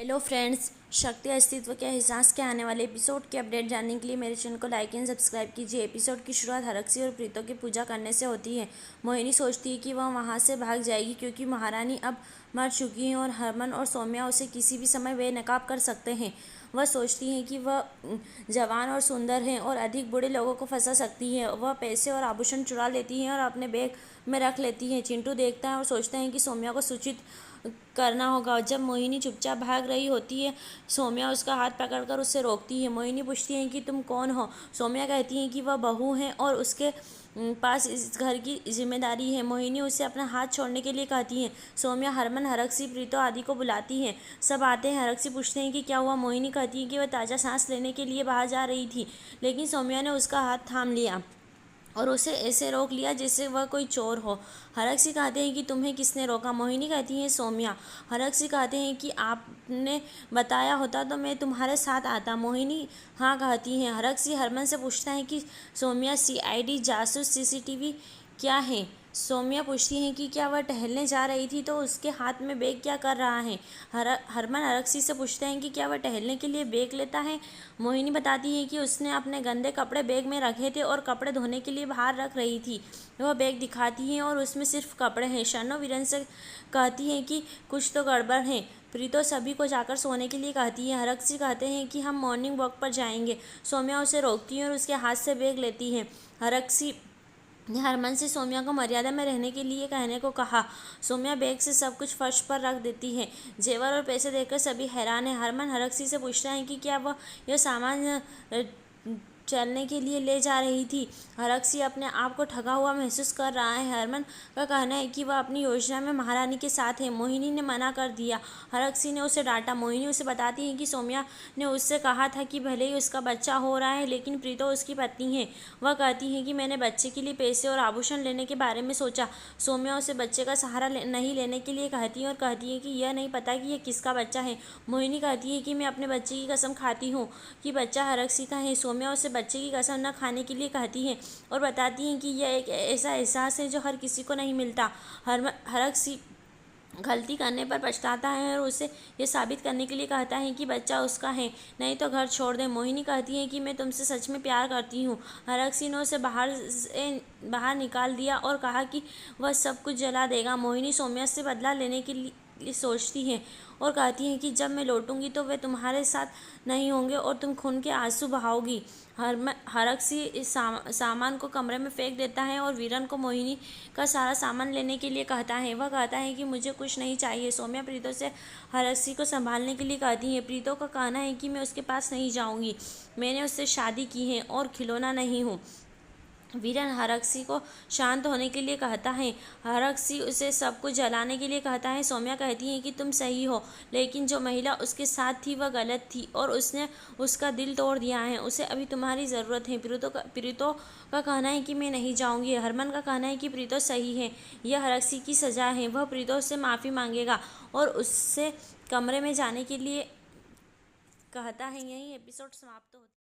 Hello friends, शक्ति अस्तित्व के एहसास के आने वाले एपिसोड के अपडेट जानने के लिए मेरे चैनल को लाइक एंड सब्सक्राइब कीजिए। एपिसोड की शुरुआत हरक्षी और प्रीतो की पूजा करने से होती है। मोहिनी सोचती है कि वह वहां से भाग जाएगी क्योंकि महारानी अब मर चुकी हैं और हरमन और सौम्या उसे किसी भी समय बेनकाब कर सकते हैं। वह सोचती है कि वह जवान और सुंदर हैं और अधिक बुरे लोगों को फंसा सकती है। वह पैसे और आभूषण चुरा लेती हैं और अपने बैग में रख लेती हैं। चिंटू देखता है और सोचता है कि सौम्या को सूचित करना होगा। जब मोहिनी चुपचाप भाग रही होती है, सौम्या उसका हाथ पकड़कर उसे रोकती है। मोहिनी पूछती है कि तुम कौन हो। सौम्या कहती है कि वह बहू है और उसके पास इस घर की जिम्मेदारी है। मोहिनी उसे अपना हाथ छोड़ने के लिए कहती है। सौम्या हरमन, हरक्षी, प्रीतो आदि को बुलाती है। सब आते हैं। हरक्षी पूछते हैं कि क्या हुआ। मोहिनी कहती है कि वह ताज़ा सांस लेने के लिए बाहर जा रही थी, लेकिन सौम्या ने उसका हाथ थाम लिया और उसे ऐसे रोक लिया जैसे वह कोई चोर हो। हरक्षी कहते हैं कि तुम्हें किसने रोका। मोहिनी कहती है सौम्या। हरक्षी कहते हैं कि आपने बताया होता तो मैं तुम्हारे साथ आता। मोहिनी हाँ कहती हैं। हरक्षी हरमन से पूछता है कि सौम्या सीआईडी जासूस सीसीटीवी क्या है। सौम्या पूछती है कि क्या वह टहलने जा रही थी तो उसके हाथ में बैग क्या कर रहा है। हरमन हरक्षी से पूछते हैं कि क्या वह टहलने के लिए बैग लेता है। मोहिनी बताती है कि उसने अपने गंदे कपड़े बैग में रखे थे और कपड़े धोने के लिए बाहर रख रही थी। वह बैग दिखाती है और उसमें सिर्फ कपड़े हैं। शन्नो वीरन से कहती है कि कुछ तो गड़बड़ है। प्रीतो सभी को जाकर सोने के लिए कहती है। हरक्षी कहते हैं कि हम मॉर्निंग वॉक पर जाएंगे। सौम्या उसे रोकती है और उसके हाथ से बैग लेती है। हरक्षी ने हरमन से सौम्या को मर्यादा में रहने के लिए कहने को कहा। सौम्या बैग से सब कुछ फर्श पर रख देती है। जेवर और पैसे देखकर सभी हैरान हैं। हरमन हरक्षी से पूछता है कि क्या वह यह सामान चलने के लिए ले जा रही थी। हरक्षी अपने आप को ठगा हुआ महसूस कर रहा है। हरमन का कहना है कि वह अपनी योजना में महारानी के साथ है। मोहिनी ने मना कर दिया। हरक्षी ने उसे डांटा। मोहिनी उसे बताती है कि सौम्या ने उससे कहा था कि भले ही उसका बच्चा हो रहा है लेकिन प्रीतो उसकी पत्नी है। वह कहती है कि मैंने बच्चे के लिए पैसे और आभूषण लेने के बारे में सोचा। सौम्या उसे बच्चे का सहारा नहीं लेने के लिए कहती है और कहती है कि यह नहीं पता कि यह किसका बच्चा है। मोहिनी कहती है कि मैं अपने बच्चे की कसम खाती हूँ कि बच्चा हरक्षी का है। सौम्या उसे बच्चे की कसम न खाने के लिए कहती है और बताती हैं कि यह एक ऐसा एहसास है जो हर किसी को नहीं मिलता। हरक्षी गलती करने पर पछताता है और उसे ये साबित करने के लिए कहता है कि बच्चा उसका है, नहीं तो घर छोड़ दे। मोहिनी कहती है कि मैं तुमसे सच में प्यार करती हूँ। हरक्षी ने उसे बाहर निकाल दिया और कहा कि वह सब कुछ जला देगा। मोहिनी सौम्या से बदला लेने के लिए सोचती है और कहती है कि जब मैं लौटूंगी तो वे तुम्हारे साथ नहीं होंगे और तुम खून के आंसू बहाओगी। हरक्षी इस सामान को कमरे में फेंक देता है और वीरन को मोहिनी का सारा सामान लेने के लिए कहता है। वह कहता है कि मुझे कुछ नहीं चाहिए। सौम्या प्रीतो से हरक्षी को संभालने के लिए कहती है। प्रीतो का कहना है कि मैं उसके पास नहीं जाऊंगी, मैंने उससे शादी की है और खिलौना नहीं हूँ। वीरन हरक्षी को शांत होने के लिए कहता है। हरक्षी उसे सब कुछ जलाने के लिए कहता है। सौम्या कहती है कि तुम सही हो, लेकिन जो महिला उसके साथ थी वह गलत थी और उसने उसका दिल तोड़ दिया है। उसे अभी तुम्हारी ज़रूरत है। प्रीतो का कहना है कि मैं नहीं जाऊंगी। हरमन का कहना है कि प्रीतो सही है, यह हरक्षी की सजा है। वह प्रीतो से माफ़ी मांगेगा और उससे कमरे में जाने के लिए कहता है। यही एपिसोड समाप्त होता है।